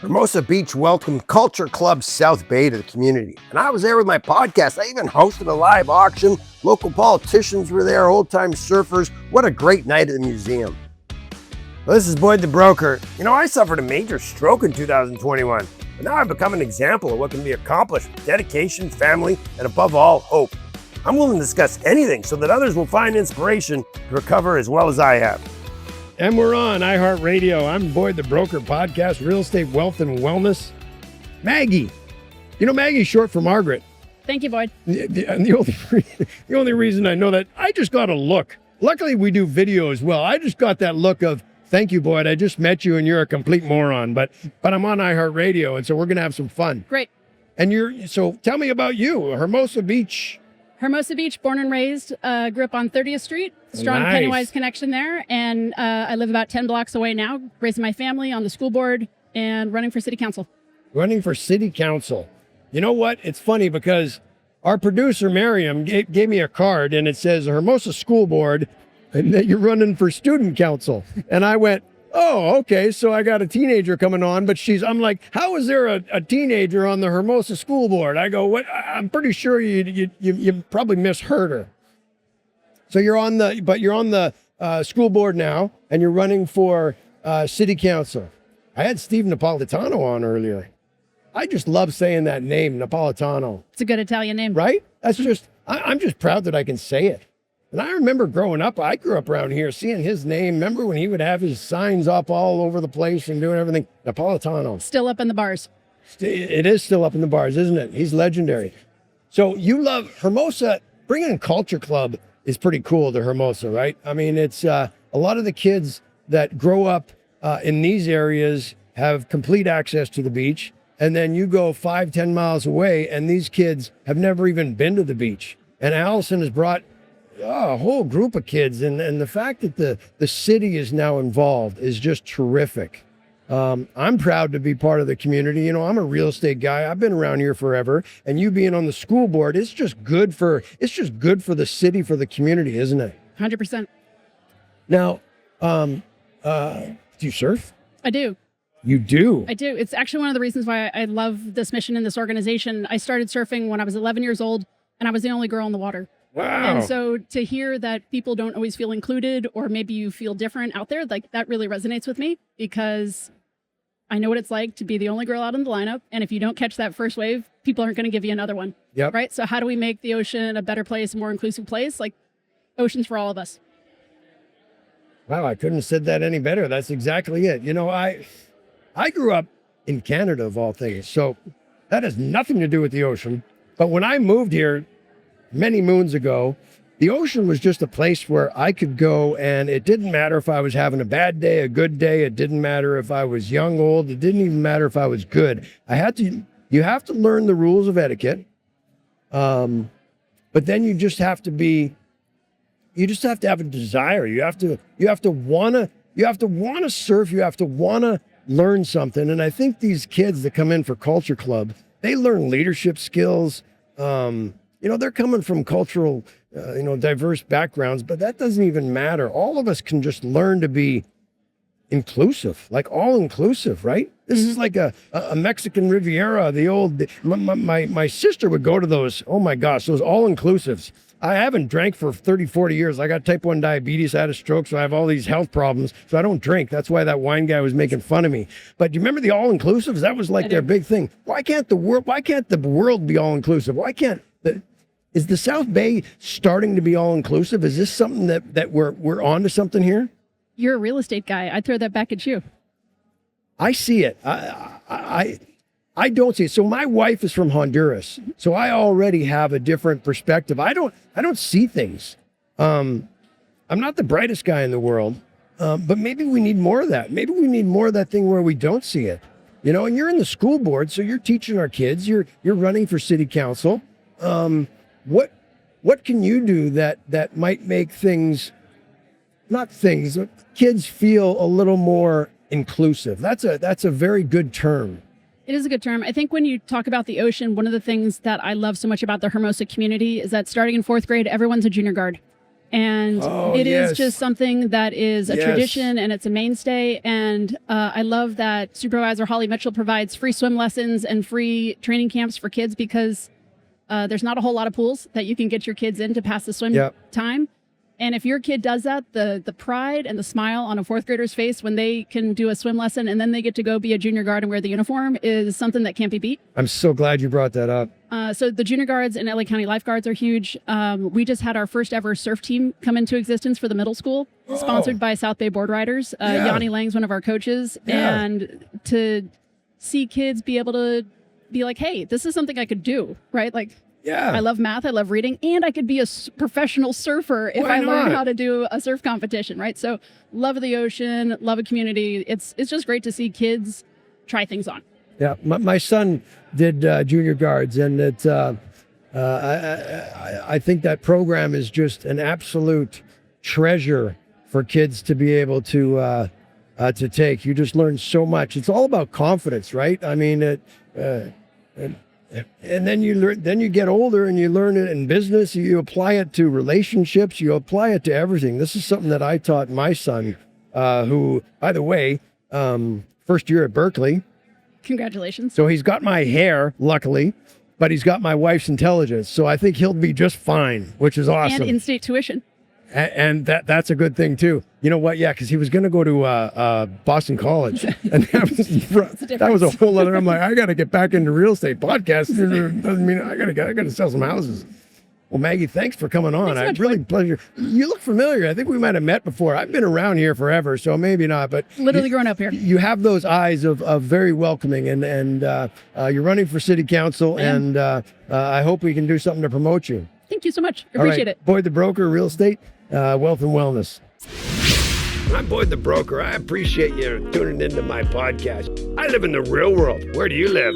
Hermosa Beach welcomed Culture Club South Bay to the community. And I was there with my podcast. I even hosted a live auction. Local politicians were there, old-time surfers. What a great night at the museum. Well, this is Boyd the Broker. You know, I suffered a major stroke in 2021, but now I've become an example of what can be accomplished with dedication, family, and above all, hope. I'm willing to discuss anything so that others will find inspiration to recover as well as I have. And we're on iHeartRadio. I'm Boyd the Broker podcast, real estate, wealth, and wellness. Maggie. You know, Maggie's short for Margaret. Thank you, Boyd. The only reason I know that, I just got a look. Luckily, we do video as well. I just got that look of, thank you, Boyd. I just met you and you're a complete moron. But I'm on iHeartRadio, and so we're going to have some fun. Great. And so tell me about you, Hermosa Beach. Hermosa Beach, born and raised, grew up on 30th Street. Strong Nice. Pennywise connection there. And I live about 10 blocks away now, raising my family on the school board and running for city council. Running for city council. You know what? It's funny because our producer, Miriam, gave me a card and it says Hermosa School Board and that you're running for student council. And I went, oh, okay. So I got a teenager coming on, but I'm like, how is there a teenager on the Hermosa School Board? I go, what? I'm pretty sure you probably misheard her. So you're on the school board now and you're running for city council. I had Steve Napolitano on earlier. I just love saying that name, Napolitano. It's a good Italian name. Right? I'm just proud that I can say it. And I remember growing up, I grew up around here, seeing his name. Remember when he would have his signs up all over the place and doing everything? Napolitano. Still up in the bars. It is still up in the bars, isn't it? He's legendary. So you love Hermosa. Bringing in Culture Club is pretty cool to Hermosa, right? I mean, it's a lot of the kids that grow up in these areas have complete access to the beach. And then you go 5-10 miles away and these kids have never even been to the beach. And Allison has brought a whole group of kids. And the fact that the city is now involved is just terrific. I'm proud to be part of the community. You know, I'm a real estate guy. I've been around here forever. And you being on the school board, it's just good for the city, for the community, isn't it? 100%. Now, do you surf? I do. You do? I do. It's actually one of the reasons why I love this mission and this organization. I started surfing when I was 11 years old, and I was the only girl in the water. Wow. And so to hear that people don't always feel included, or maybe you feel different out there, like that really resonates with me, because I know what it's like to be the only girl out in the lineup. And if you don't catch that first wave, people aren't going to give you another one. Yep. Right? So how do we make the ocean a better place, a more inclusive place? Like, ocean's for all of us. Wow, I couldn't have said that any better. That's exactly it. You know, I grew up in Canada, of all things, so that has nothing to do with the ocean. But when I moved here many moons ago, the ocean was just a place where I could go, and it didn't matter if I was having a bad day, a good day. It didn't matter if I was young, old. It didn't even matter if I was good. You have to learn the rules of etiquette. But then you just have to have a desire. You have to want to surf. You have to want to learn something. And I think these kids that come in for Culture Club, they learn leadership skills. You know, they're coming from cultural, diverse backgrounds, but that doesn't even matter. All of us can just learn to be inclusive, like all inclusive, right? This is like a Mexican Riviera, my sister would go to those, oh my gosh, those all inclusives. I haven't drank for 30, 40 years. I got type 1 diabetes, I had a stroke, so I have all these health problems. So I don't drink. That's why that wine guy was making fun of me. But do you remember the all-inclusives? That was like their big thing. Why can't the world be all-inclusive? Is the South Bay starting to be all-inclusive? Is this something that we're on to something here? You're a real estate guy. I'd throw that back at you. I see it. I don't see it. So my wife is from Honduras, so I already have a different perspective. I don't see things. I'm not the brightest guy in the world, but maybe we need more of that. Maybe we need more of that thing where we don't see it. You know, and you're in the school board, so you're teaching our kids. You're running for city council. What can you do that might make kids feel a little more inclusive? That's a very good term. It is a good term. I think when you talk about the ocean, one of the things that I love so much about the Hermosa community is that starting in 4th grade, everyone's a junior guard. And it is just something that is a Yes. tradition, and it's a mainstay. And I love that Supervisor Holly Mitchell provides free swim lessons and free training camps for kids, because there's not a whole lot of pools that you can get your kids in to pass the swim time. And if your kid does that, the pride and the smile on a fourth grader's face when they can do a swim lesson and then they get to go be a junior guard and wear the uniform is something that can't be beat. I'm so glad you brought that up. So the junior guards and LA County lifeguards are huge. We just had our first ever surf team come into existence for the middle school, sponsored by South Bay Board Riders. Yanni Lang's one of our coaches. And to see kids be able to be like, hey, this is something I could do, right? Like, I love math, I love reading, and I could be a professional surfer if I learn how to do a surf competition, right? So love of the ocean, love of community. It's just great to see kids try things on. Yeah, my son did junior guards, and I think that program is just an absolute treasure for kids to be able to take. You just learn so much. It's all about confidence, right? I mean, and then you learn. Then you get older, and you learn it in business. You apply it to relationships. You apply it to everything. This is something that I taught my son, who, by the way, first year at Berkeley. Congratulations. So he's got my hair, luckily, but he's got my wife's intelligence. So I think he'll be just fine, which is awesome. And in-state tuition. And that's a good thing, too. You know what? Yeah, because he was going to go to Boston College. And that was a whole other... I'm like, I got to get back into real estate podcasting. Doesn't mean I got to sell some houses. Well, Maggie, thanks for coming on. I really pleasure. You look familiar. I think we might have met before. I've been around here forever, so maybe not. But literally growing up here. You have those eyes of very welcoming, and you're running for city council, and I hope we can do something to promote you. Thank you so much. Appreciate it. Boyd the Broker, Real Estate, Wealth and Wellness. I'm Boyd the Broker. I appreciate you tuning into my podcast. I live in the real world. Where do you live?